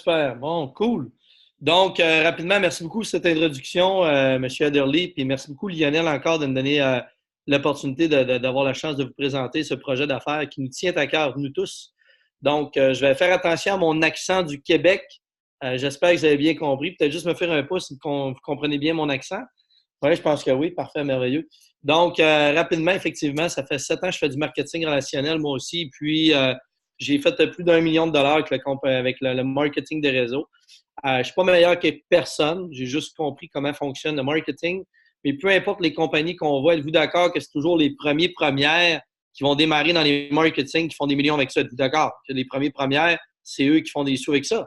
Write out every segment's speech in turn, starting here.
Super. Bon, cool. Donc, rapidement, merci beaucoup pour cette introduction, M. Adderley, puis merci beaucoup, Lionel, encore de me donner l'opportunité d'avoir la chance de vous présenter ce projet d'affaires qui nous tient à cœur, nous tous. Donc, je vais faire attention à mon accent du Québec. J'espère que vous avez bien compris. Peut-être juste me faire un pouce si vous comprenez bien mon accent. Oui, je pense que oui. Parfait, merveilleux. Donc, rapidement, effectivement, ça fait 7 ans que je fais du marketing relationnel, moi aussi. Puis, j'ai fait plus d'1 million de dollars avec le marketing de réseau. Je ne suis pas meilleur que personne. J'ai juste compris comment fonctionne le marketing. Mais peu importe les compagnies qu'on voit, êtes-vous d'accord que c'est toujours les premières qui vont démarrer dans les marketing qui font des millions avec ça? Êtes-vous d'accord que les premières, c'est eux qui font des sous avec ça?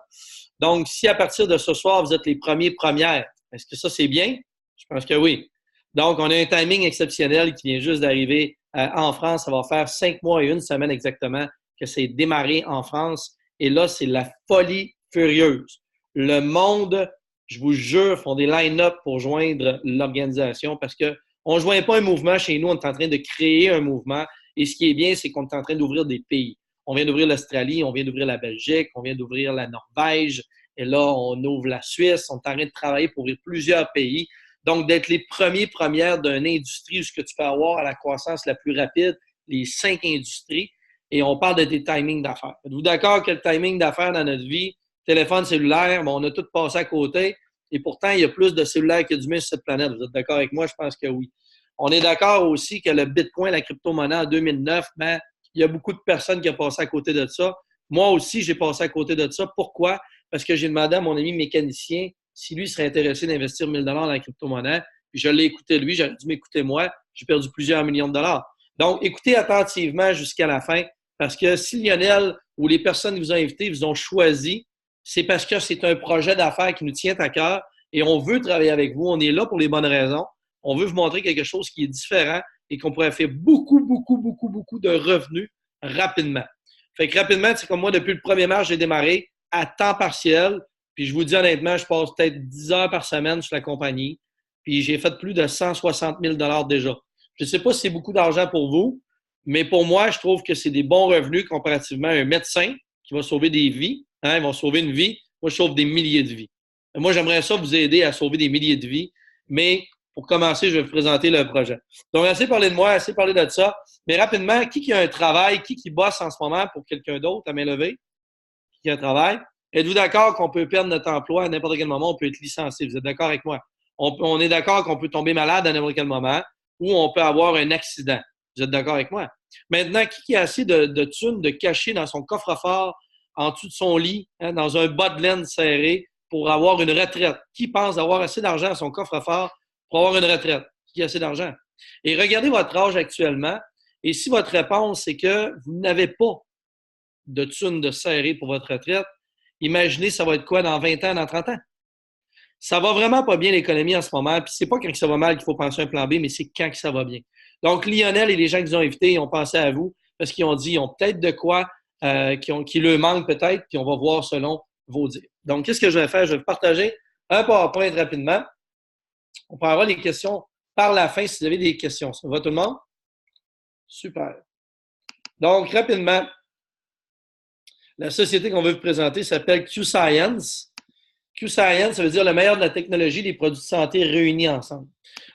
Donc, si à partir de ce soir, vous êtes les premières, est-ce que ça, c'est bien? Je pense que oui. Donc, on a un timing exceptionnel qui vient juste d'arriver en France. Ça va faire 5 mois et 1 semaine exactement que c'est démarré en France. Et là, c'est la folie furieuse. Le monde, je vous jure, font des line-up pour joindre l'organisation parce qu'on ne joint pas un mouvement chez nous, on est en train de créer un mouvement. Et ce qui est bien, c'est qu'on est en train d'ouvrir des pays. On vient d'ouvrir l'Australie, on vient d'ouvrir la Belgique, on vient d'ouvrir la Norvège. Et là, on ouvre la Suisse. On est en train de travailler pour ouvrir plusieurs pays. Donc, d'être les premières d'une industrie où ce que tu peux avoir à la croissance la plus rapide, les 5 industries. Et on parle de des timings d'affaires. Êtes-vous d'accord que le timing d'affaires dans notre vie, téléphone cellulaire, bon, on a tout passé à côté. Et pourtant, il y a plus de cellulaires que d'humains sur cette planète. Vous êtes d'accord avec moi? Je pense que oui. On est d'accord aussi que le Bitcoin, la crypto-monnaie en 2009, ben, il y a beaucoup de personnes qui ont passé à côté de ça. Moi aussi, j'ai passé à côté de ça. Pourquoi? Parce que j'ai demandé à mon ami mécanicien si lui serait intéressé d'investir 1 000 $ dans la crypto-monnaie. Puis je l'ai écouté lui, j'aurais dû m'écouter moi. J'ai perdu plusieurs millions de dollars. Donc, écoutez attentivement jusqu'à la fin parce que si Lionel ou les personnes qui vous ont invité vous ont choisi, c'est parce que c'est un projet d'affaires qui nous tient à cœur et on veut travailler avec vous. On est là pour les bonnes raisons. On veut vous montrer quelque chose qui est différent et qu'on pourrait faire beaucoup de revenus rapidement. Fait que rapidement, c'est comme moi, depuis le 1er mars, j'ai démarré à temps partiel. Puis je vous dis honnêtement, je passe peut-être 10 heures par semaine sur la compagnie. Puis j'ai fait plus de 160 000 $ déjà. Je ne sais pas si c'est beaucoup d'argent pour vous, mais pour moi, je trouve que c'est des bons revenus comparativement à un médecin qui va sauver des vies. Hein, ils vont sauver une vie. Moi, je sauve des milliers de vies. Moi, j'aimerais ça vous aider à sauver des milliers de vies. Mais pour commencer, je vais vous présenter le projet. Donc, assez parlé de moi, assez parlé de ça. Mais rapidement, qui a un travail, qui bosse en ce moment pour quelqu'un d'autre à main levée? Qui a un travail? Êtes-vous d'accord qu'on peut perdre notre emploi à n'importe quel moment? On peut être licencié. Vous êtes d'accord avec moi? On est d'accord qu'on peut tomber malade à n'importe quel moment ou on peut avoir un accident. Vous êtes d'accord avec moi? Maintenant, qui a assez de thunes de cacher dans son coffre-fort, en dessous de son lit, hein, dans un bas de laine serré pour avoir une retraite? Qui pense avoir assez d'argent dans son coffre-fort pour avoir une retraite? Qui a assez d'argent? Et regardez votre âge actuellement. Et si votre réponse, c'est que vous n'avez pas de thunes de serré pour votre retraite, imaginez ça va être quoi dans 20 ans, dans 30 ans? Ça va vraiment pas bien l'économie en ce moment. Puis c'est pas quand ça va mal qu'il faut penser à un plan B, mais c'est quand que ça va bien. Donc, Lionel et les gens qui nous ont invités, ils ont pensé à vous parce qu'ils ont dit, ils ont peut-être de quoi qui leur manque peut-être, puis on va voir selon vos dires. Donc, qu'est-ce que je vais faire? Je vais partager un PowerPoint rapidement. On prendra les questions par la fin si vous avez des questions. Ça va tout le monde? Super. Donc, rapidement, la société qu'on veut vous présenter s'appelle Q-Science. Q-Science, ça veut dire le meilleur de la technologie, des produits de santé réunis ensemble.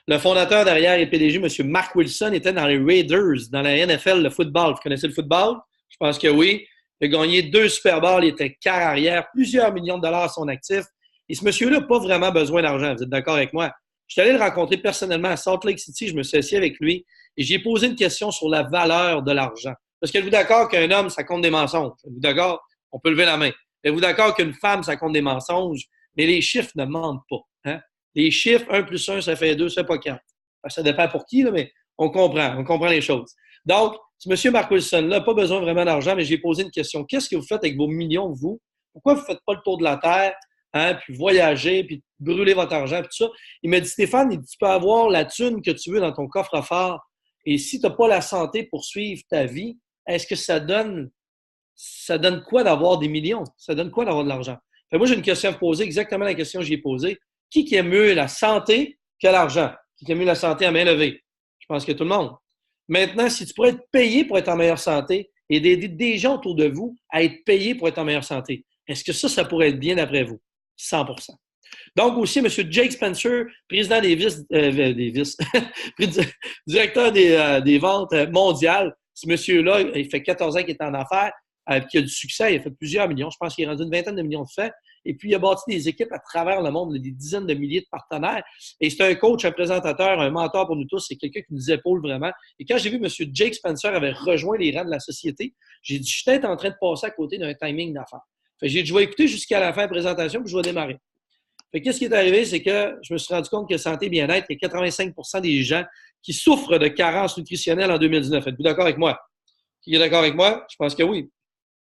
Le fondateur derrière et PDG, M. Mark Wilson, était dans les Raiders, dans la NFL, le football. Vous connaissez le football? Je pense que oui. Il a gagné 2 Super Bowls, il était quart arrière, plusieurs millions de dollars à son actif. Et ce monsieur-là n'a pas vraiment besoin d'argent. Vous êtes d'accord avec moi? Je suis allé le rencontrer personnellement à Salt Lake City, je me suis assis avec lui et j'ai posé une question sur la valeur de l'argent. Parce que êtes-vous d'accord qu'un homme, ça compte des mensonges? Êtes-vous d'accord? On peut lever la main. Êtes-vous d'accord qu'une femme, ça compte des mensonges? Mais les chiffres ne mentent pas. Hein? Les chiffres, 1 plus 1, ça fait 2, ça fait pas 4. Ça dépend pour qui, là, mais on comprend les choses. Donc, ce monsieur Mark Wilson-là n'a pas besoin vraiment d'argent, mais j'ai posé une question. Qu'est-ce que vous faites avec vos millions, vous? Pourquoi vous ne faites pas le tour de la Terre, hein, puis voyager, puis brûler votre argent, puis tout ça? Il m'a dit, Stéphane, tu peux avoir la thune que tu veux dans ton coffre-fort, et si tu n'as pas la santé pour suivre ta vie, est-ce que ça donne quoi d'avoir des millions? Ça donne quoi d'avoir de l'argent? Fait, moi, j'ai une question à vous poser, exactement la question que j'ai posée. Qui aime mieux la santé que l'argent? Qui aime mieux la santé à main levée? Je pense que tout le monde. Maintenant, si tu pourrais être payé pour être en meilleure santé et d'aider des gens autour de vous à être payés pour être en meilleure santé, Est-ce que ça pourrait être bien d'après vous? 100%. Donc aussi, M. Jake Spencer, président directeur des ventes mondiales. Ce monsieur-là, il fait 14 ans qu'il est en affaires, qui a du succès, il a fait plusieurs millions. Je pense qu'il est rendu une vingtaine de millions de faits. Et puis, il a bâti des équipes à travers le monde, des dizaines de milliers de partenaires. Et c'est un coach, un présentateur, un mentor pour nous tous. C'est quelqu'un qui nous épaule vraiment. Et quand j'ai vu M. Jake Spencer avait rejoint les rangs de la société, j'ai dit, je suis peut-être en train de passer à côté d'un timing d'affaires. J'ai dit, je vais écouter jusqu'à la fin de la présentation, puis je vais démarrer. Qu'est-ce qui est arrivé, c'est que je me suis rendu compte que santé et bien-être, il y a 85% des gens qui souffrent de carences nutritionnelles en 2019. Êtes-vous d'accord avec moi? Qui est d'accord avec moi? Je pense que oui.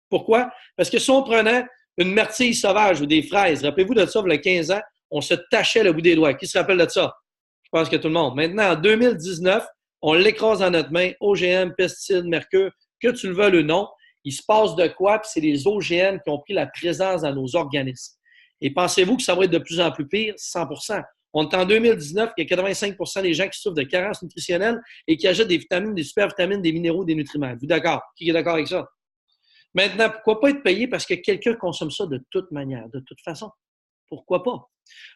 Pourquoi? Parce que si on prenait une myrtille sauvage ou des fraises, rappelez-vous de ça, il y a 15 ans, on se tachait le bout des doigts. Qui se rappelle de ça? Je pense que tout le monde. Maintenant, en 2019, on l'écrase dans notre main, OGM, pesticides, mercure, que tu le veuilles ou non, il se passe de quoi? Puis c'est les OGM qui ont pris la présence dans nos organismes. Et pensez-vous que ça va être de plus en plus pire? 100%. On est en 2019, il y a 85% des gens qui souffrent de carences nutritionnelles et qui achètent des vitamines, des supervitamines, des minéraux, des nutriments. Êtes-vous d'accord? Qui est d'accord avec ça? Maintenant, pourquoi pas être payé parce que quelqu'un consomme ça de toute manière, de toute façon? Pourquoi pas?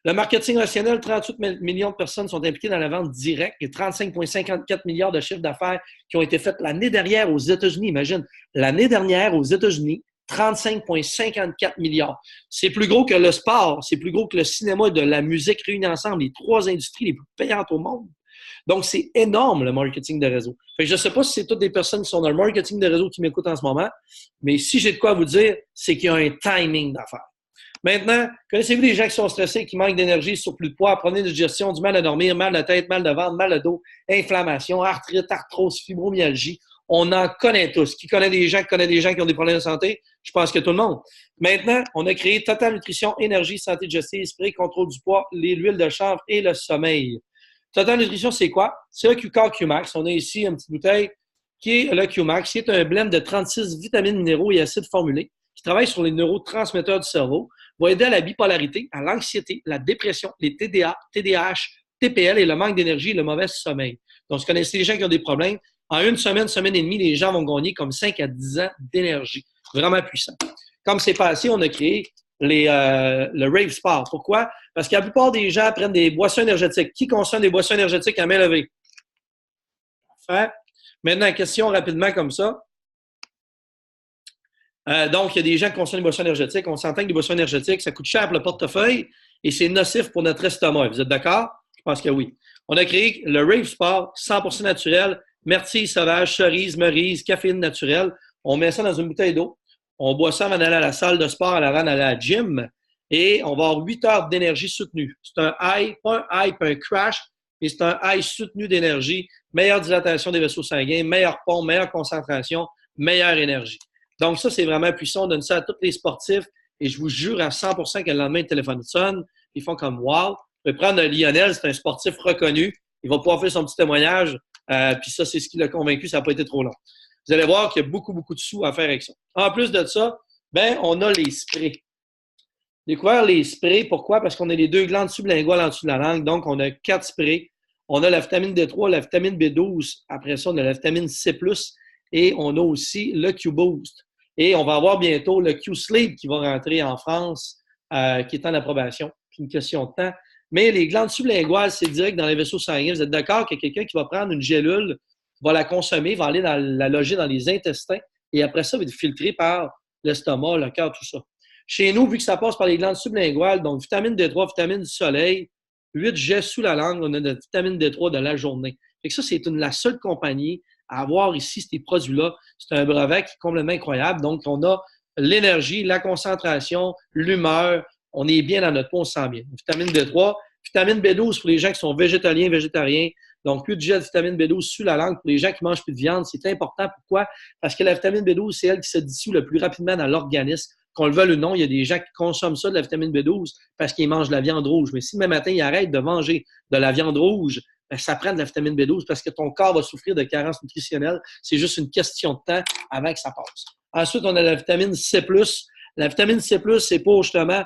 Le marketing rationnel, 38 millions de personnes sont impliquées dans la vente directe et 35,54 milliards de chiffres d'affaires qui ont été faits l'année dernière aux États-Unis. Imagine, l'année dernière aux États-Unis, 35,54 milliards. C'est plus gros que le sport, c'est plus gros que le cinéma et de la musique réunis ensemble, les trois industries les plus payantes au monde. Donc, c'est énorme, le marketing de réseau. Fait que je ne sais pas si c'est toutes des personnes qui sont dans le marketing de réseau qui m'écoutent en ce moment, mais si j'ai de quoi vous dire, c'est qu'il y a un timing d'affaires. Maintenant, connaissez-vous des gens qui sont stressés, qui manquent d'énergie, surplus de poids, problèmes de digestion, du mal à dormir, mal de tête, mal de ventre, mal de dos, inflammation, arthrite, arthrose, fibromyalgie? On en connaît tous. Qui connaît des gens qui ont des problèmes de santé? Je pense que tout le monde. Maintenant, on a créé Total Nutrition, énergie, santé digestive, esprit, contrôle du poids, l'huile de chanvre et le sommeil. Total Nutrition, c'est quoi? C'est le Q-Car Q-Max. On a ici une petite bouteille qui est le Q-Max, qui est un blend de 36 vitamines, minéraux et acides formulés qui travaille sur les neurotransmetteurs du cerveau, va aider à la bipolarité, à l'anxiété, la dépression, les TDA, TDAH, TPL et le manque d'énergie et le mauvais sommeil. Donc, si vous connaissez les gens qui ont des problèmes, en une semaine et demie, les gens vont gagner comme 5 à 10 ans d'énergie. Vraiment puissant. Comme c'est passé, on a créé le Rave Sport. Pourquoi? Parce que la plupart des gens prennent des boissons énergétiques. Qui consomme des boissons énergétiques à main levée? Parfait. Maintenant, question rapidement comme ça. Donc, il y a des gens qui consomment des boissons énergétiques. On s'entend que des boissons énergétiques, ça coûte cher pour le portefeuille et c'est nocif pour notre estomac. Vous êtes d'accord? Je pense que oui. On a créé le Rave Sport, 100% naturel, myrtille sauvage, cerise, merise, caféine naturelle. On met ça dans une bouteille d'eau. On boit ça avant d'aller à la salle de sport, avant d'aller à la gym. Et on va avoir 8 heures d'énergie soutenue. C'est un high, pas un high, pas un crash, mais c'est un high soutenu d'énergie. Meilleure dilatation des vaisseaux sanguins, meilleure pompe, meilleure concentration, meilleure énergie. Donc ça, c'est vraiment puissant. On donne ça à tous les sportifs. Et je vous jure à 100% que le lendemain, le téléphone sonne. Ils font comme « wow ». Je vais prendre Lionel, c'est un sportif reconnu. Il va pouvoir faire son petit témoignage. Puis ça, c'est ce qui l'a convaincu. Ça n'a pas été trop long. Vous allez voir qu'il y a beaucoup, beaucoup de sous à faire avec ça. En plus de ça, ben, on a les sprays. Découvert les sprays, pourquoi? Parce qu'on a les 2 glandes sublinguales en dessous de la langue. Donc, on a 4 sprays. On a la vitamine D3, la vitamine B12. Après ça, on a la vitamine C+, et on a aussi le Q-Boost. Et on va avoir bientôt le Q-Sleep qui va rentrer en France, qui est en approbation. C'est une question de temps. Mais les glandes sublinguales, c'est direct dans les vaisseaux sanguins. Vous êtes d'accord qu'il y a quelqu'un qui va prendre une gélule, va la consommer, va aller la loger dans les intestins, et après ça, va être filtré par l'estomac, le cœur, tout ça. Chez nous, vu que ça passe par les glandes sublinguales, donc vitamine D3, vitamine du soleil, 8 jets sous la langue, on a de vitamine D3 de la journée. Fait que ça, c'est la seule compagnie à avoir ici ces produits-là. C'est un brevet qui est complètement incroyable. Donc, on a l'énergie, la concentration, l'humeur. On est bien dans notre peau, on se sent bien. Vitamine D3, vitamine B12 pour les gens qui sont végétaliens, végétariens. Donc, 8 jets de vitamine B12 sous la langue pour les gens qui ne mangent plus de viande. C'est important. Pourquoi? Parce que la vitamine B12, c'est elle qui se dissout le plus rapidement dans l'organisme. Qu'on le veuille ou non, il y a des gens qui consomment ça, de la vitamine B12, parce qu'ils mangent de la viande rouge. Mais si demain matin, ils arrêtent de manger de la viande rouge, ben, ça prend de la vitamine B12 parce que ton corps va souffrir de carences nutritionnelles. C'est juste une question de temps avant que ça passe. Ensuite, on a la vitamine C+. La vitamine C+, c'est pour justement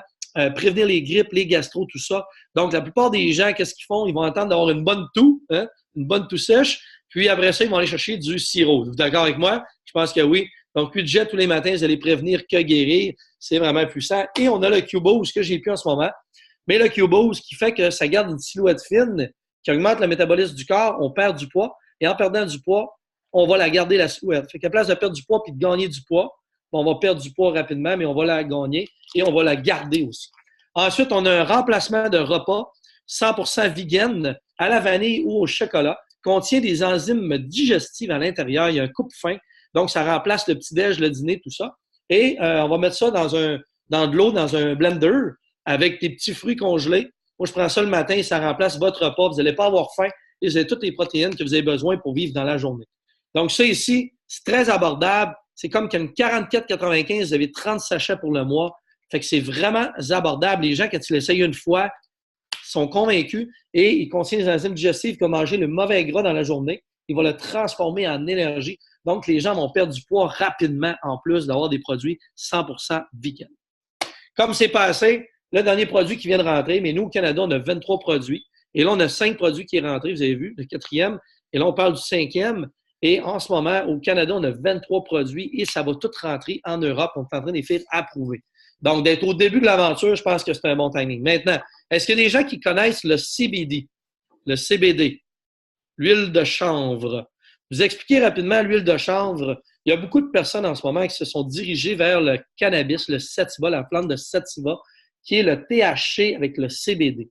prévenir les grippes, les gastro, tout ça. Donc, la plupart des gens, qu'est-ce qu'ils font? Ils vont attendre d'avoir une bonne toux, une bonne toux sèche, puis après ça, ils vont aller chercher du sirop. Vous êtes d'accord avec moi? Je pense que oui. Donc, 8 jets tous les matins, vous allez prévenir que guérir. C'est vraiment puissant. Et on a le Q-Boost que j'ai plus en ce moment. Mais le Q-Boost qui fait que ça garde une silhouette fine, qui augmente le métabolisme du corps, on perd du poids. Et en perdant du poids, on va la garder la silhouette. Fait qu'à place de perdre du poids puis de gagner du poids, on va perdre du poids rapidement, mais on va la gagner et on va la garder aussi. Ensuite, on a un remplacement de repas 100% vegan à la vanille ou au chocolat, contient des enzymes digestives à l'intérieur. Il y a un coupe-faim, donc ça remplace le petit-déj, le dîner, tout ça. Et on va mettre ça dans de l'eau, dans un blender, avec des petits fruits congelés. Moi, je prends ça le matin et ça remplace votre repas. Vous n'allez pas avoir faim et vous avez toutes les protéines que vous avez besoin pour vivre dans la journée. Donc, ça ici, c'est très abordable. C'est comme qu'une 44,95, vous avez 30 sachets pour le mois. Fait que c'est vraiment abordable. Les gens, quand ils l'essayent une fois, sont convaincus et il contient des enzymes digestives qui vont manger le mauvais gras dans la journée. Il va le transformer en énergie. Donc, les gens vont perdre du poids rapidement en plus d'avoir des produits 100% vegan. Comme c'est passé, le dernier produit qui vient de rentrer, mais nous, au Canada, on a 23 produits. Et là, on a 5 produits qui sont rentrés, vous avez vu, le 4e. Et là, on parle du 5e. Et en ce moment, au Canada, on a 23 produits et ça va tout rentrer en Europe. On est en train de les faire approuver. Donc, d'être au début de l'aventure, je pense que c'est un bon timing. Maintenant, est-ce qu'il y a des gens qui connaissent le CBD, le CBD, l'huile de chanvre? Je vous expliquer rapidement l'huile de chanvre. Il y a beaucoup de personnes en ce moment qui se sont dirigées vers le cannabis, le sativa, la plante de sativa, qui est le THC avec le CBD.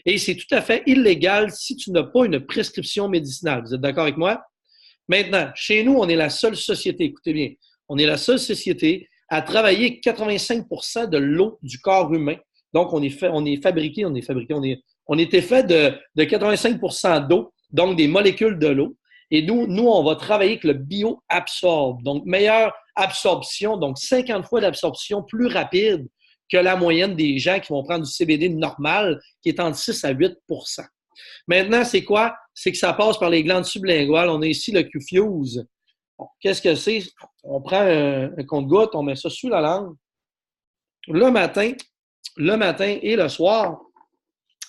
Et c'est tout à fait illégal si tu n'as pas une prescription médicinale. Vous êtes d'accord avec moi? Maintenant, chez nous, on est la seule société, écoutez bien, on est la seule société à travailler 85% de l'eau du corps humain. Donc, on est fabriqué, on était fait de 85% d'eau, donc des molécules de l'eau. Et nous, on va travailler avec le bioabsorbe. Donc, meilleure absorption, donc 50 fois d'absorption plus rapide que la moyenne des gens qui vont prendre du CBD normal, qui est entre 6 à 8%. Maintenant, c'est quoi? C'est que ça passe par les glandes sublinguales. On a ici le Q-Fuse. Bon, qu'est-ce que c'est? On prend un compte-gouttes, on met ça sous la langue. Le matin et le soir.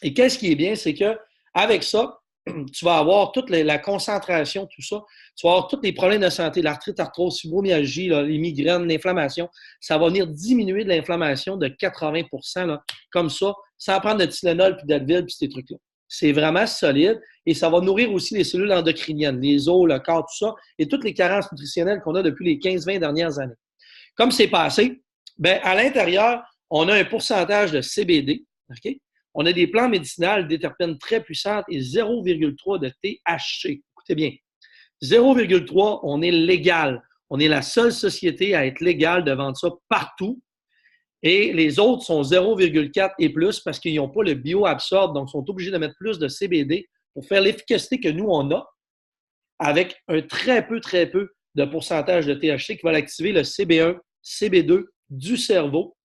Et qu'est-ce qui est bien? C'est qu'avec ça, tu vas avoir toute la concentration, tout ça. Tu vas avoir tous les problèmes de santé, l'arthrite, l'arthrose, fibromyalgie, les migraines, l'inflammation. Ça va venir diminuer de l'inflammation de 80%, là, comme ça, sans prendre de Tylenol puis d'Advil puis ces trucs-là. C'est vraiment solide et ça va nourrir aussi les cellules endocriniennes, les os, le corps, tout ça, et toutes les carences nutritionnelles qu'on a depuis les 15-20 dernières années. Comme c'est passé, bien, à l'intérieur, on a un pourcentage de CBD, OK? On a des plantes médicinales, des terpènes très puissantes et 0,3 de THC. Écoutez bien, 0,3, on est légal. On est la seule société à être légale de vendre ça partout. Et les autres sont 0,4 et plus parce qu'ils n'ont pas le bioabsorbe, donc ils sont obligés de mettre plus de CBD pour faire l'efficacité que nous, on a avec un très peu de pourcentage de THC qui va l'activer le CB1, CB2 du cerveau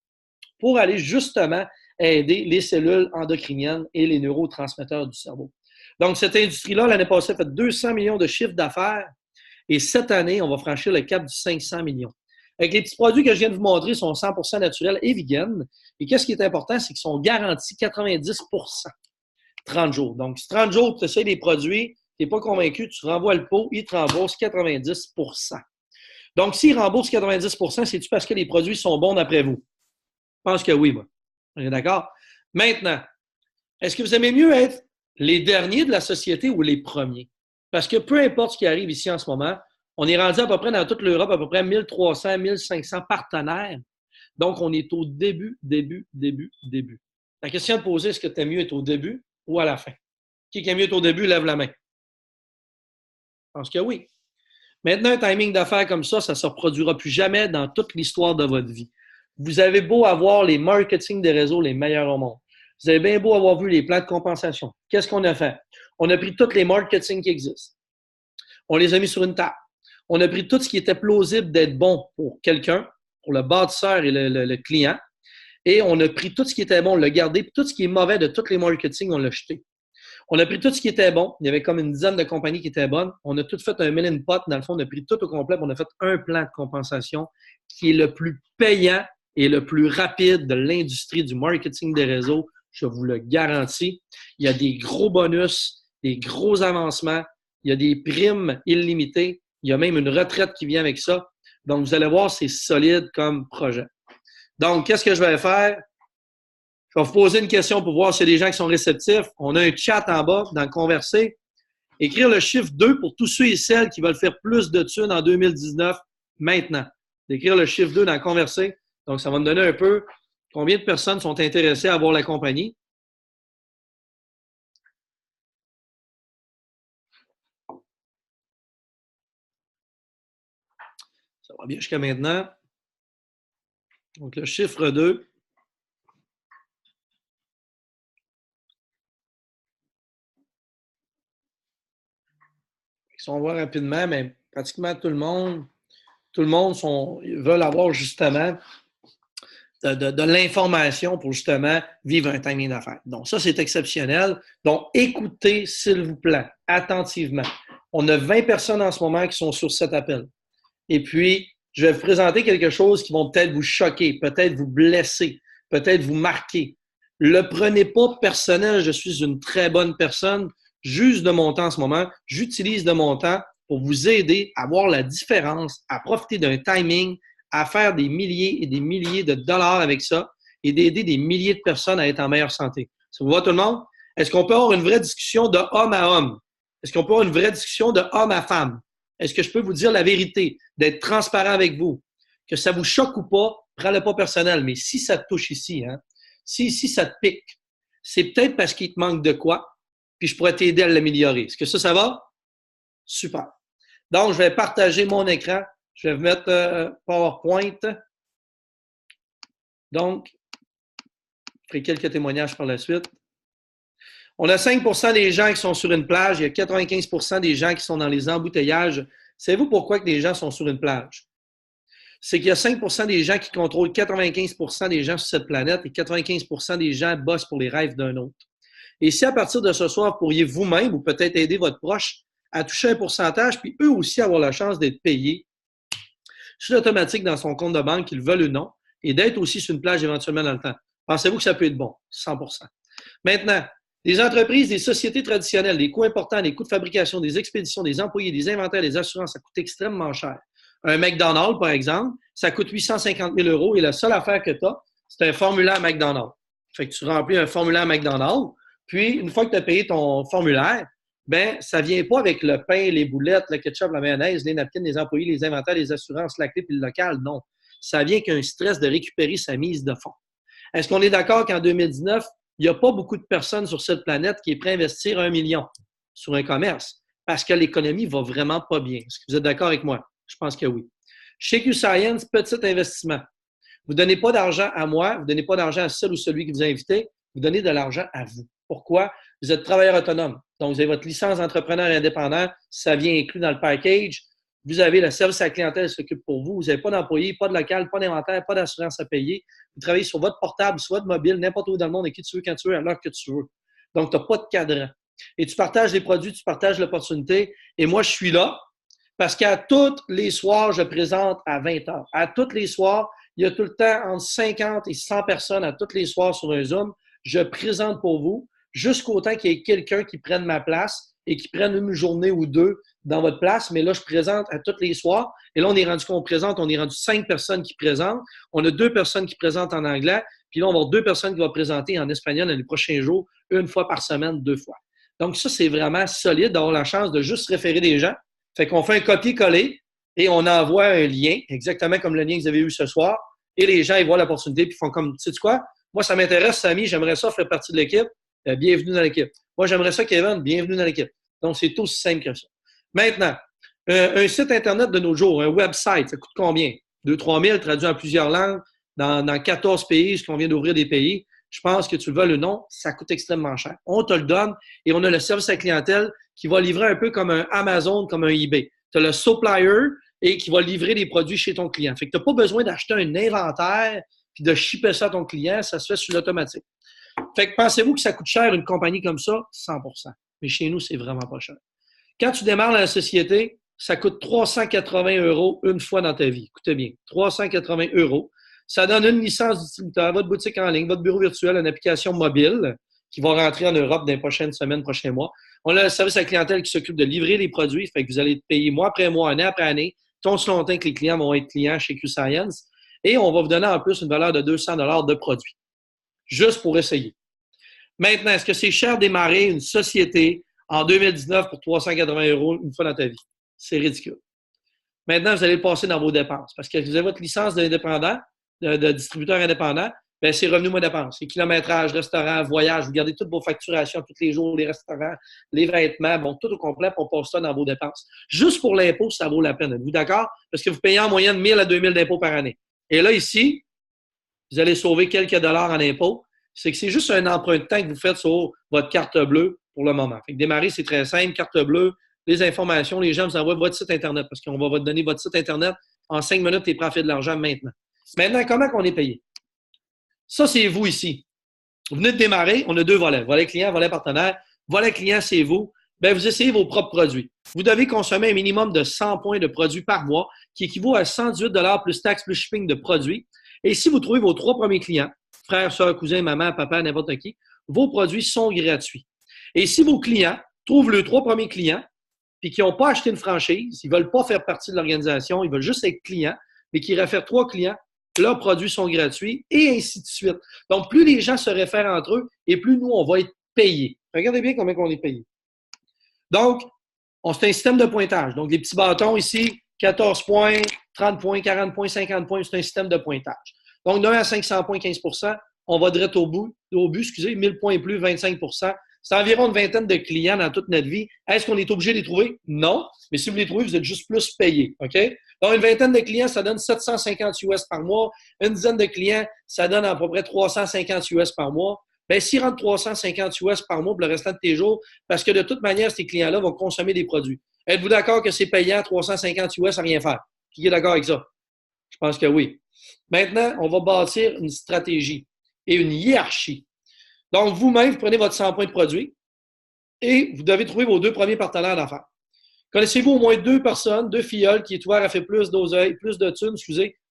pour aller justement aider les cellules endocriniennes et les neurotransmetteurs du cerveau. Donc, cette industrie-là, l'année passée, a fait 200 millions de chiffres d'affaires et cette année, on va franchir le cap du 500 millions. Avec les petits produits que je viens de vous montrer, ils sont 100% naturels et vegan. Et qu'est-ce qui est important, c'est qu'ils sont garantis 90%. 30 jours. Donc, si 30 jours, tu essaies des produits, tu n'es pas convaincu, tu renvoies le pot, ils te remboursent 90%. Donc, s'ils remboursent 90%, c'est-tu parce que les produits sont bons d'après vous? Je pense que oui, moi. On est d'accord? Maintenant, est-ce que vous aimez mieux être les derniers de la société ou les premiers? Parce que peu importe ce qui arrive ici en ce moment, on est rendu à peu près dans toute l'Europe, à peu près 1300, 1500 partenaires. Donc, on est au début. La question à poser, est-ce que tu aimes mieux être au début ou à la fin? Qui aime mieux être au début, lève la main. Je pense que oui. Maintenant, un timing d'affaires comme ça ne se reproduira plus jamais dans toute l'histoire de votre vie. Vous avez beau avoir les marketing des réseaux les meilleurs au monde. Vous avez bien beau avoir vu les plans de compensation. Qu'est-ce qu'on a fait? On a pris tous les marketing qui existent. On les a mis sur une table. On a pris tout ce qui était plausible d'être bon pour quelqu'un, pour le bâtisseur et le client. Et on a pris tout ce qui était bon, on l'a gardé. Puis tout ce qui est mauvais de tous les marketing, on l'a jeté. On a pris tout ce qui était bon. Il y avait comme une dizaine de compagnies qui étaient bonnes. On a tout fait un melting pot. Dans le fond, on a pris tout au complet. On a fait un plan de compensation qui est le plus payant et le plus rapide de l'industrie du marketing des réseaux. Je vous le garantis. Il y a des gros bonus, des gros avancements. Il y a des primes illimitées. Il y a même une retraite qui vient avec ça. Donc, vous allez voir, c'est solide comme projet. Donc, qu'est-ce que je vais faire? Je vais vous poser une question pour voir s'il y a des gens qui sont réceptifs. On a un chat en bas dans le Converser. Écrire le chiffre 2 pour tous ceux et celles qui veulent faire plus de thunes en 2019 maintenant. D'écrire le chiffre 2 dans le Converser. Donc, ça va me donner un peu combien de personnes sont intéressées à avoir la compagnie. Ça va bien jusqu'à maintenant. Donc, le chiffre 2. Si on voit rapidement, mais pratiquement tout le monde veulent avoir justement de l'information pour justement vivre un timing d'affaires. Donc, ça, c'est exceptionnel. Donc, écoutez, s'il vous plaît, attentivement. On a 20 personnes en ce moment qui sont sur cet appel. Et puis, je vais vous présenter quelque chose qui va peut-être vous choquer, peut-être vous blesser, peut-être vous marquer. Le prenez pas personnel, je suis une très bonne personne. J'use de mon temps en ce moment. J'utilise de mon temps pour vous aider à voir la différence, à profiter d'un timing, à faire des milliers et des milliers de dollars avec ça et d'aider des milliers de personnes à être en meilleure santé. Ça vous va tout le monde? Est-ce qu'on peut avoir une vraie discussion de homme à homme? Est-ce qu'on peut avoir une vraie discussion de homme à femme? Est-ce que je peux vous dire la vérité, d'être transparent avec vous? Que ça vous choque ou pas, prends-le pas personnel. Mais si ça te touche ici, hein, si ici ça te pique, c'est peut-être parce qu'il te manque de quoi, puis je pourrais t'aider à l'améliorer. Est-ce que ça va? Super. Donc, je vais partager mon écran. Je vais vous mettre PowerPoint. Donc, je ferai quelques témoignages par la suite. On a 5 des gens qui sont sur une plage. Il y a 95 des gens qui sont dans les embouteillages. Savez-vous pourquoi que les gens sont sur une plage? C'est qu'il y a 5 des gens qui contrôlent 95 des gens sur cette planète et 95 des gens bossent pour les rêves d'un autre. Et si à partir de ce soir, vous pourriez vous-même ou peut-être aider votre proche à toucher un pourcentage, puis eux aussi avoir la chance d'être payés sur l'automatique dans son compte de banque, qu'ils veulent ou non, et d'être aussi sur une plage éventuellement dans le temps. Pensez-vous que ça peut être bon? 100 Maintenant, des entreprises, des sociétés traditionnelles, des coûts importants, des coûts de fabrication, des expéditions, des employés, des inventaires, des assurances, ça coûte extrêmement cher. Un McDonald's, par exemple, ça coûte 850 000 € et la seule affaire que tu as, c'est un formulaire McDonald's. Fait que tu remplis un formulaire McDonald's, puis une fois que tu as payé ton formulaire, ben ça vient pas avec le pain, les boulettes, le ketchup, la mayonnaise, les napkins, les employés, les inventaires, les assurances, la clé puis le local. Non. Ça vient qu'un stress de récupérer sa mise de fonds. Est-ce qu'on est d'accord qu'en 2019, il n'y a pas beaucoup de personnes sur cette planète qui est prêt à investir 1 million sur un commerce parce que l'économie va vraiment pas bien? Est-ce que vous êtes d'accord avec moi? Je pense que oui. Chez Q-Science, petit investissement. Vous ne donnez pas d'argent à moi, vous ne donnez pas d'argent à celle ou celui qui vous a invité, vous donnez de l'argent à vous. Pourquoi? Vous êtes travailleur autonome. Donc, vous avez votre licence d'entrepreneur indépendant, ça vient inclus dans le package. Vous avez le service à la clientèle qui s'occupe pour vous. Vous n'avez pas d'employé, pas de local, pas d'inventaire, pas d'assurance à payer. Vous travaillez sur votre portable, sur votre mobile, n'importe où dans le monde, et qui tu veux, quand tu veux, à l'heure que tu veux. Donc, tu n'as pas de cadran. Et tu partages les produits, tu partages l'opportunité. Et moi, je suis là parce qu'à tous les soirs, je présente à 20 h. À tous les soirs, il y a tout le temps entre 50 et 100 personnes à tous les soirs sur un Zoom. Je présente pour vous jusqu'au temps qu'il y ait quelqu'un qui prenne ma place et qui prenne une journée ou deux dans votre place. Mais là, je présente à tous les soirs. Et là, on est rendu 5 personnes qui présentent. On a 2 personnes qui présentent en anglais. Puis là, on va avoir 2 personnes qui vont présenter en espagnol dans les prochains jours, 1 fois par semaine, 2 fois. Donc ça, c'est vraiment solide d'avoir la chance de juste référer des gens. Fait qu'on fait un copier-coller et on envoie un lien, exactement comme le lien que vous avez eu ce soir. Et les gens, ils voient l'opportunité puis font comme, tu sais quoi? Moi, ça m'intéresse, Samy, j'aimerais ça faire partie de l'équipe. Bienvenue dans l'équipe. Moi, j'aimerais ça, Kevin, bienvenue dans l'équipe. Donc, c'est aussi simple que ça. Maintenant, un site Internet de nos jours, un website, ça coûte combien? 2-3 000 traduit en plusieurs langues dans 14 pays, ce qu'on vient d'ouvrir des pays. Je pense que tu le veux ou non, ça coûte extrêmement cher. On te le donne et on a le service à la clientèle qui va livrer un peu comme un Amazon, comme un eBay. Tu as le supplier et qui va livrer des produits chez ton client. Fait que tu n'as pas besoin d'acheter un inventaire puis de shipper ça à ton client, ça se fait sur l'automatique. Fait que pensez-vous que ça coûte cher une compagnie comme ça? 100 Mais chez nous, c'est vraiment pas cher. Quand tu démarres dans la société, ça coûte 380 € une fois dans ta vie. Écoutez bien, 380 €. Ça donne une licence d'utilitaire, votre boutique en ligne, votre bureau virtuel, une application mobile qui va rentrer en Europe dans les prochaines semaines, prochains mois. On a le service à la clientèle qui s'occupe de livrer les produits, fait que vous allez payer mois après mois, année après année, tant aussi longtemps que les clients vont être clients chez Q-Science. Et on va vous donner en plus une valeur de 200 $ de produit, juste pour essayer. Maintenant, est-ce que c'est cher de démarrer une société en 2019 pour 380 € une fois dans ta vie? C'est ridicule. Maintenant, vous allez le passer dans vos dépenses parce que vous avez votre licence d'indépendant, de distributeur indépendant, bien, c'est revenu moins dépenses. C'est kilométrage, restaurant, voyage, vous gardez toutes vos facturations tous les jours, les restaurants, les vêtements, bon, tout au complet, puis on passe ça dans vos dépenses. Juste pour l'impôt, ça vaut la peine. Êtes-vous d'accord? Parce que vous payez en moyenne 1 000 à 2 000 d'impôts par année. Et là, ici, vous allez sauver quelques dollars en impôts. C'est que c'est juste un emprunt de temps que vous faites sur votre carte bleue pour le moment. Fait que démarrer, c'est très simple. Carte bleue, les informations, les gens vous envoient votre site Internet parce qu'on va vous donner votre site Internet en 5 minutes et prêt à faire de l'argent maintenant. Maintenant, comment on est payé? Ça, c'est vous ici. Vous venez de démarrer, on a 2 volets. Volet client, volet partenaire. Volet client, c'est vous. Bien, vous essayez vos propres produits. Vous devez consommer un minimum de 100 points de produits par mois, qui équivaut à 118 $ plus taxes plus shipping de produits. Et si vous trouvez vos 3 premiers clients, frère, soeur, cousin, maman, papa, n'importe qui, vos produits sont gratuits. Et si vos clients trouvent les 3 premiers clients, puis qui n'ont pas acheté une franchise, ils ne veulent pas faire partie de l'organisation, ils veulent juste être clients, mais qui réfèrent 3 clients, leurs produits sont gratuits, et ainsi de suite. Donc, plus les gens se réfèrent entre eux, et plus nous, on va être payés. Regardez bien combien on est payé. Donc, c'est un système de pointage. Donc, les petits bâtons ici, 14 points, 30 points, 40 points, 50 points, c'est un système de pointage. Donc, d'un à 500 points, 15 %, on va direct au but, 1000 points et plus, 25 %. C'est environ une vingtaine de clients dans toute notre vie. Est-ce qu'on est obligé de les trouver? Non. Mais si vous les trouvez, vous êtes juste plus payé. OK? Donc, une vingtaine de clients, ça donne 750 US par mois. Une dizaine de clients, ça donne à peu près 350 US par mois. Bien, s'ils rentrent 350 US par mois pour le restant de tes jours, parce que de toute manière, ces clients-là vont consommer des produits. Êtes-vous d'accord que c'est payant 350 US à rien faire? Qui est d'accord avec ça? Je pense que oui. Maintenant, on va bâtir une stratégie et une hiérarchie. Donc, vous-même, vous prenez votre 100 points de produit et vous devez trouver vos 2 premiers partenaires d'affaires. Connaissez-vous au moins 2 personnes, 2 filleuls qui est ouvert à faire plus d'oseille, plus de thunes,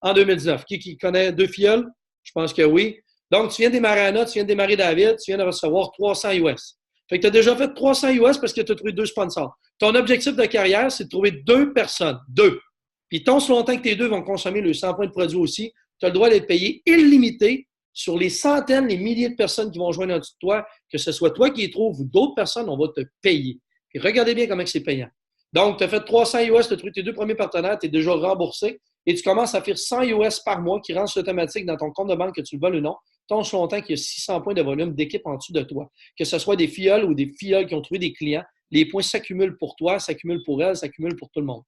en 2019? Qui connaît 2 filleuls? Je pense que oui. Donc, tu viens de démarrer Anna, tu viens de démarrer David, tu viens de recevoir 300 US. Fait que tu as déjà fait 300 US parce que tu as trouvé 2 sponsors. Ton objectif de carrière, c'est de trouver 2 personnes. 2. Puis, tant si longtemps que tes 2 vont consommer le 100 points de produit aussi, tu as le droit d'être payé illimité sur les centaines, les milliers de personnes qui vont joindre en dessous de toi, que ce soit toi qui les trouves ou d'autres personnes, on va te payer. Puis regardez bien comment c'est payant. Donc, tu as fait 300 US, tu as trouvé tes 2 premiers partenaires, tu es déjà remboursé et tu commences à faire 100 US par mois qui rentrent automatique dans ton compte de banque, que tu le veuilles ou non, tant si longtemps qu'il y a 600 points de volume d'équipe en dessous de toi. Que ce soit des filleuls ou des filleuls qui ont trouvé des clients, les points s'accumulent pour toi, s'accumulent pour elles, s'accumulent pour tout le monde.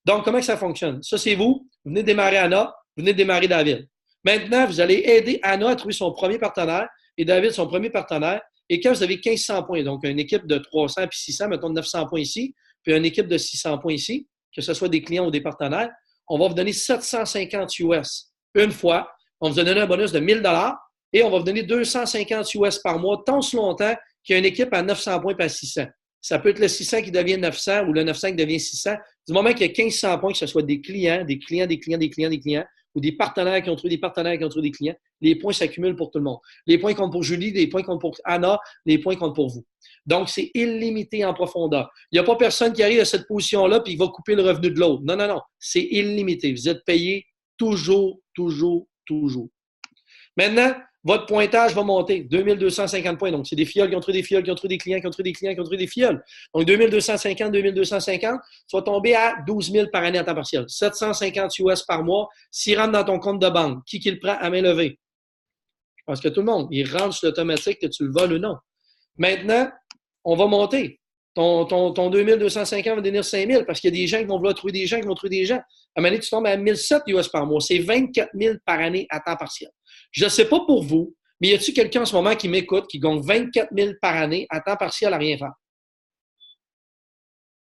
Donc, comment ça fonctionne? Ça, c'est vous. Vous venez de démarrer Anna, vous venez de démarrer David. Maintenant, vous allez aider Anna à trouver son premier partenaire et David son premier partenaire. Et quand vous avez 1500 points, donc une équipe de 300 puis 600, mettons 900 points ici, puis une équipe de 600 points ici, que ce soit des clients ou des partenaires, on va vous donner 750 US une fois. On va vous donner un bonus de 1000 $ et on va vous donner 250 US par mois, tant si longtemps qu'il y a une équipe à 900 points par 600. Ça peut être le 600 qui devient 900 ou le 900 qui devient 600. Du moment qu'il y a 1500 points, que ce soit des clients, ou des partenaires qui ont trouvé des partenaires qui ont trouvé des clients, les points s'accumulent pour tout le monde. Les points comptent pour Julie, les points comptent pour Anna, les points comptent pour vous. Donc, c'est illimité en profondeur. Il n'y a pas personne qui arrive à cette position-là et il va couper le revenu de l'autre. Non, non, non. C'est illimité. Vous êtes payé toujours, toujours, toujours. Maintenant, votre pointage va monter. 2250 points. Donc, c'est des filleuls qui ont trouvé des filleuls, qui ont trouvé des clients, qui ont trouvé des clients, qui ont trouvé des filleuls. Donc, 2250, 2250, tu vas tomber à 12 000 par année à temps partiel. 750 US par mois. S'il rentre dans ton compte de banque, qui le prend à main levée? Je pense que tout le monde. Il rentre sur l'automatique, que tu le voles ou non. Maintenant, on va monter. Ton 2250 va devenir 5000 parce qu'il y a des gens qui vont vouloir trouver des gens, qui vont trouver des gens. À un moment donné, tu tombes à 1007 US par mois. C'est 24 000 par année à temps partiel. Je ne sais pas pour vous, mais y a-t-il quelqu'un en ce moment qui m'écoute, qui gagne 24 000 par année à temps partiel à rien faire?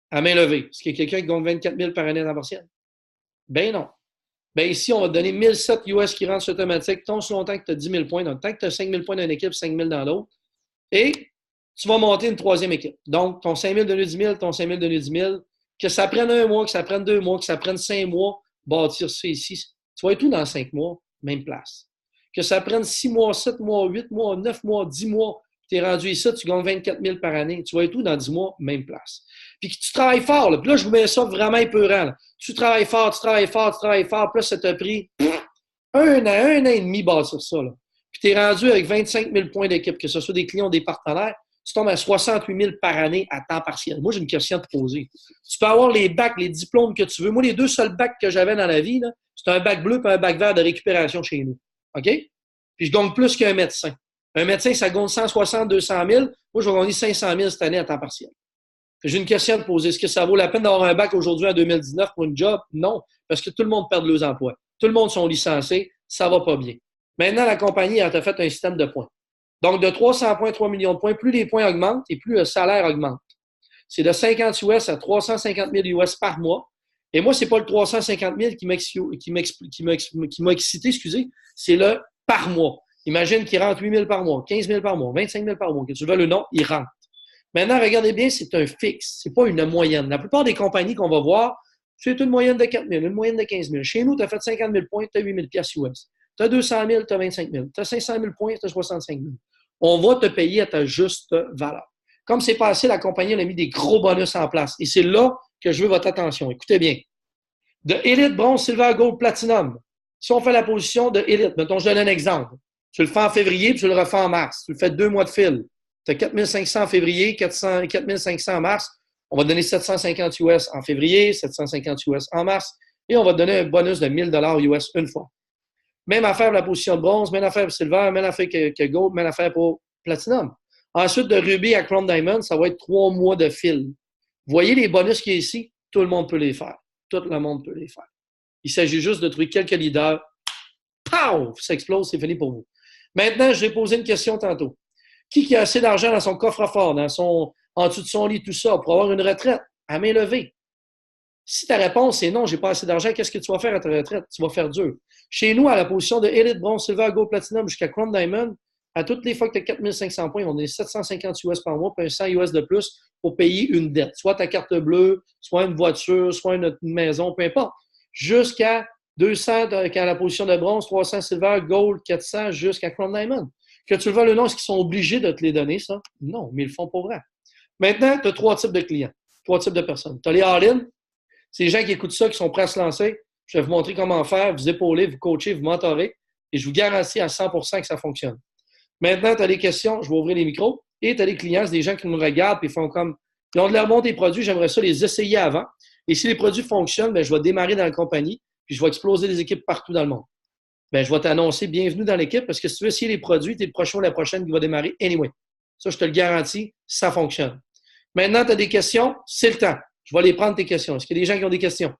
À main levée. Est-ce qu'il y a quelqu'un qui gagne 24 000 par année à temps partiel? Ben non. Ben ici, on va te donner 1007 US qui rentrent automatique, tant si longtemps que tu as 10 000 points. Donc, tant que tu as 5 000 points dans une équipe, 5 000 dans l'autre. Et tu vas monter une troisième équipe. Donc, ton 5 000 devenu 10 000, ton 5 000 devenu 10 000. Que ça prenne 1 mois, que ça prenne 2 mois, que ça prenne 5 mois, bâtir ça ici. Tu vas être tout dans 5 mois, même place. Que ça prenne 6 mois, 7 mois, 8 mois, 9 mois, 10 mois, tu es rendu ici, tu gagnes 24 000 par année. Tu vas être où dans 10 mois? Même place. Puis que tu travailles fort. Là. Puis là, je vous mets ça vraiment épeurant. Là. Tu travailles fort, tu travailles fort, tu travailles fort. Puis là, ça t'a pris un an et demi bâtir ça. Là. Puis tu es rendu avec 25 000 points d'équipe, que ce soit des clients ou des partenaires. Tu tombes à 68 000 par année à temps partiel. Moi, j'ai une question à te poser. Tu peux avoir les bacs, les diplômes que tu veux. Moi, les 2 seuls bacs que j'avais dans la vie, c'est un bac bleu et un bac vert de récupération chez nous. OK? Puis je gagne plus qu'un médecin. Un médecin, ça gagne 160 200 000. Moi, je vais gagner 500 000 cette année à temps partiel. J'ai une question à te poser. Est-ce que ça vaut la peine d'avoir un bac aujourd'hui en 2019 pour une job? Non, parce que tout le monde perd leurs emplois. Tout le monde sont licenciés. Ça va pas bien. Maintenant, la compagnie a fait un système de points. Donc, de 300 points, 3 millions de points, plus les points augmentent et plus le salaire augmente. C'est de 50 US à 350 000 US par mois. Et moi, c'est pas le 350 000 qui m'a excité, excusez, c'est le par mois. Imagine qu'il rentre 8 000 par mois, 15 000 par mois, 25 000 par mois. Que tu veux le nom, il rentre. Maintenant, regardez bien, c'est un fixe. C'est pas une moyenne. La plupart des compagnies qu'on va voir, c'est une moyenne de 4 000, une moyenne de 15 000. Chez nous, tu as fait 50 000 points, tu as 8 000 US. Tu as 200 000, tu as 25 000. Tu as 500 000 points, tu as 65 000. On va te payer à ta juste valeur. Comme c'est passé, la compagnie a mis des gros bonus en place. Et c'est là que je veux votre attention. Écoutez bien. De Elite, Bronze, Silver, Gold, Platinum. Si on fait la position de Elite, mettons, je donne un exemple. Tu le fais en février, puis tu le refais en mars. Tu le fais 2 mois de fil. Tu as 4 500 en février, 4 500 en mars. On va te donner 750 US en février, 750 US en mars. Et on va te donner un bonus de 1 000 US une fois. Même affaire pour la position de bronze, même affaire pour silver, même affaire que gold, même affaire pour platinum. Ensuite, de ruby à chrome diamond, ça va être 3 mois de fil. Vous voyez les bonus qu'il y a ici? Tout le monde peut les faire. Tout le monde peut les faire. Il s'agit juste de trouver quelques leaders. Pow! Ça explose, c'est fini pour vous. Maintenant, je vais poser une question tantôt. Qui a assez d'argent dans son coffre-fort, en dessous de son lit, tout ça, pour avoir une retraite à main levée? Si ta réponse est non, j'ai pas assez d'argent, qu'est-ce que tu vas faire à ta retraite? Tu vas faire dur. Chez nous, à la position de Elite, Bronze, Silver, Gold, Platinum jusqu'à Chrome Diamond, à toutes les fois que tu as 4 500 points, on est 750 US par mois, puis un 100 US de plus pour payer une dette. Soit ta carte bleue, soit une voiture, soit une maison, peu importe. Jusqu'à 200 à la position de bronze, 300 Silver, Gold, 400 jusqu'à Chrome Diamond. Que tu le veuilles le nom, est-ce qu'ils sont obligés de te les donner, ça? Non, mais ils le font pour vrai. Maintenant, tu as 3 types de clients, 3 types de personnes. Tu as les all-in. C'est les gens qui écoutent ça, qui sont prêts à se lancer. Je vais vous montrer comment faire, vous épauler, vous coacher, vous mentorer. Et je vous garantis à 100% que ça fonctionne. Maintenant, tu as des questions, je vais ouvrir les micros. Et tu as des clients, c'est des gens qui nous regardent et font comme, ils ont de l'air bon des produits, j'aimerais ça les essayer avant. Et si les produits fonctionnent, bien, je vais démarrer dans la compagnie puis je vais exploser les équipes partout dans le monde. Bien, je vais t'annoncer bienvenue dans l'équipe parce que si tu veux essayer les produits, tu es le prochain ou la prochaine qui va démarrer anyway. Ça, je te le garantis, ça fonctionne. Maintenant, tu as des questions, c'est le temps. Je vais aller prendre tes questions. Est-ce qu'il y a des gens qui ont des questions?